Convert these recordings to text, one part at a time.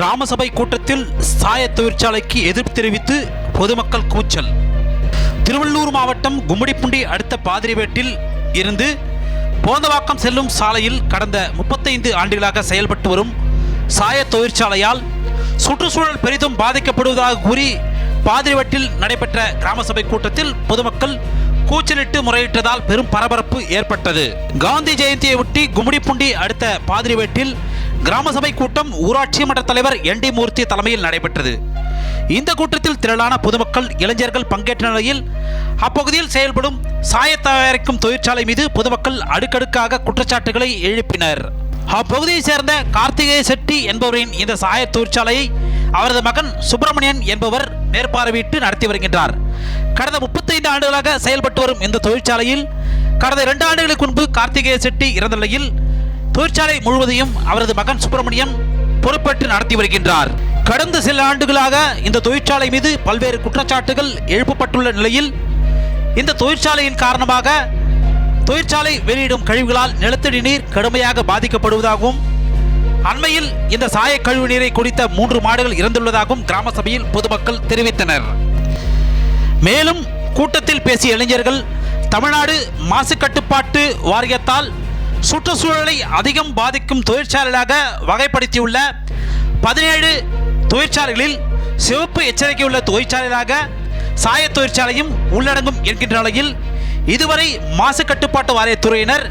கிராம சபை கூட்டத்தில் சாய தொழிற்சாலைக்கு எதிர்ப்பு தெரிவித்து பொதுமக்கள் கூச்சல். திருவள்ளூர் மாவட்டம் கும்மிடிப்பூண்டி அடுத்த பாதிரிவேட்டில் இருந்து போந்தவாக்கம் செல்லும் சாலையில் கடந்த 35 ஆண்டுகளாக செயல்பட்டு வரும் சாய தொழிற்சாலையால் சுற்றுச்சூழல் பெரிதும் பாதிக்கப்படுவதாக கூறி பாதிரிவேட்டில் நடைபெற்ற கிராம சபை கூட்டத்தில் பொதுமக்கள் கூச்சலிட்டு முறையிட்டதால் பெரும் பரபரப்பு ஏற்பட்டது. காந்தி ஜெயந்தியை ஒட்டி கும்மிடிப்பூண்டி அடுத்த பாதிரிவேட்டில் கிராம சபை கூட்டம் ஊராட்சி மன்ற தலைவர் ND மூர்த்தி தலைமையில் நடைபெற்றது. இந்த கூட்டத்தில் திரளான பொதுமக்கள் இளைஞர்கள் பங்கேற்ற நிலையில் அப்பகுதியில் செயல்படும் சாய தயாரிக்கும் தொழிற்சாலை மீது பொதுமக்கள் அடுக்கடுக்காக குற்றச்சாட்டுகளை எழுப்பினர். அப்பகுதியை சேர்ந்த கார்த்திகேய செட்டி என்பவரின் இந்த சாய தொழிற்சாலையை அவரது மகன் சுப்பிரமணியன் என்பவர் மேற்பார்வையிட்டு நடத்தி வருகின்றார். கடந்த 35 ஆண்டுகளாக செயல்பட்டு வரும் இந்த தொழிற்சாலையில் கடந்த 2 ஆண்டுகளுக்கு முன்பு கார்த்திகேய செட்டி இறந்த நிலையில் தொழிற்சாலை முழுவதையும் அவரது மகன் சுப்பிரமணியன் பொறுப்பேற்று நடத்தி வருகின்றார். கடந்த சில ஆண்டுகளாக இந்த தொழிற்சாலை மீது பல்வேறு குற்றச்சாட்டுகள் எழுப்பப்பட்டுள்ள நிலையில் இந்த தொழிற்சாலையின் காரணமாக தொழிற்சாலை வெளியிடும் கழிவுகளால் நிலத்தடி நீர் கடுமையாக பாதிக்கப்படுவதாகவும் அண்மையில் இந்த சாய கழிவு நீரை குடித்த 3 மாடுகள் இறந்துள்ளதாகவும் கிராம சபையில் பொதுமக்கள் தெரிவித்தனர். மேலும் கூட்டத்தில் பேசிய இளைஞர்கள் தமிழ்நாடு மாசு கட்டுப்பாட்டு வாரியத்தால் சுற்றுச்சூழலை அதிகம் பாதிக்கும் தொழிற்சாலையாக வகைப்படுத்தியுள்ள 17 தொழிற்சாலைகளில் சிவப்பு எச்சரிக்கை உள்ள தொழிற்சாலையாக சாய தொழிற்சாலையும் உள்ளடங்கும் என்கின்ற நிலையில் இதுவரை மாசு கட்டுப்பாட்டு வாரியத்துறையினர்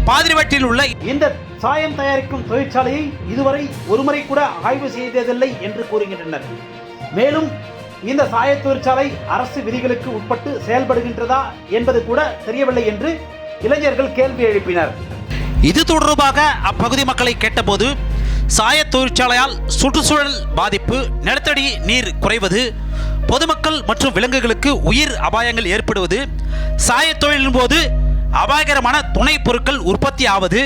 பாதிரிவேட்டில் உள்ள இந்த சாயம் தயாரிக்கும் தொழிற்சாலையை இதுவரை ஒருமுறை கூட ஆய்வு செய்ததில்லை என்று கூறுகின்றனர். மேலும் இந்த சாய தொழிற்சாலை அரசு விதிகளுக்கு உட்பட்டு செயல்படுகின்றதா என்பது கூட தெரியவில்லை என்று இளைஞர்கள் கேள்வி எழுப்பினர். இது தொடர்பாக அப்பகுதி மக்களை கேட்டபோது சாய தொழிற்சாலையால் சுற்றுச்சூழல் பாதிப்பு, நிலத்தடி நீர் குறைவது, பொதுமக்கள் மற்றும் விலங்குகளுக்கு உயிர் அபாயங்கள் ஏற்படுவது, சாய தொழிலின் போது அபாயகரமான துணை பொருட்கள் உற்பத்தி ஆவது,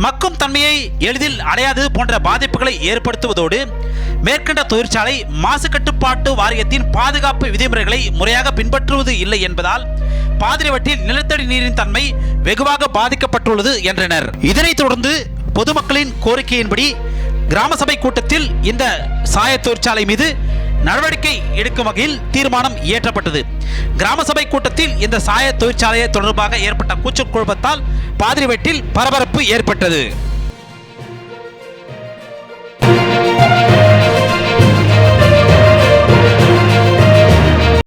மக்கும் தன்மையை எளிதில் அடையாதது போன்ற பாதிப்புகளை ஏற்படுத்துவதோடு மேற்கண்ட தொழிற்சாலை மாசு கட்டுப்பாட்டு வாரியத்தின் பாதுகாப்பு விதிமுறைகளை முறையாக பின்பற்றுவது இல்லை என்பதால் பாதிரிவேட்டில் நிலத்தடி நீரின் தன்மை வெகுவாக பாதிக்கப்பட்டுள்ளது என்றனர். இதனைத் தொடர்ந்து பொதுமக்களின் கோரிக்கையின்படி கிராம சபை கூட்டத்தில் இந்த சாய தொழிற்சாலை மீது நடவடிக்கை எடுக்கும் வகையில் தீர்மானம் இயற்றப்பட்டது. கிராம சபை கூட்டத்தில் இந்த சாய தொழிற்சாலை தொடர்பாக ஏற்பட்ட கூச்சல் குழப்பத்தால் பாதிரிவேட்டில் பரபரப்பு ஏற்பட்டது.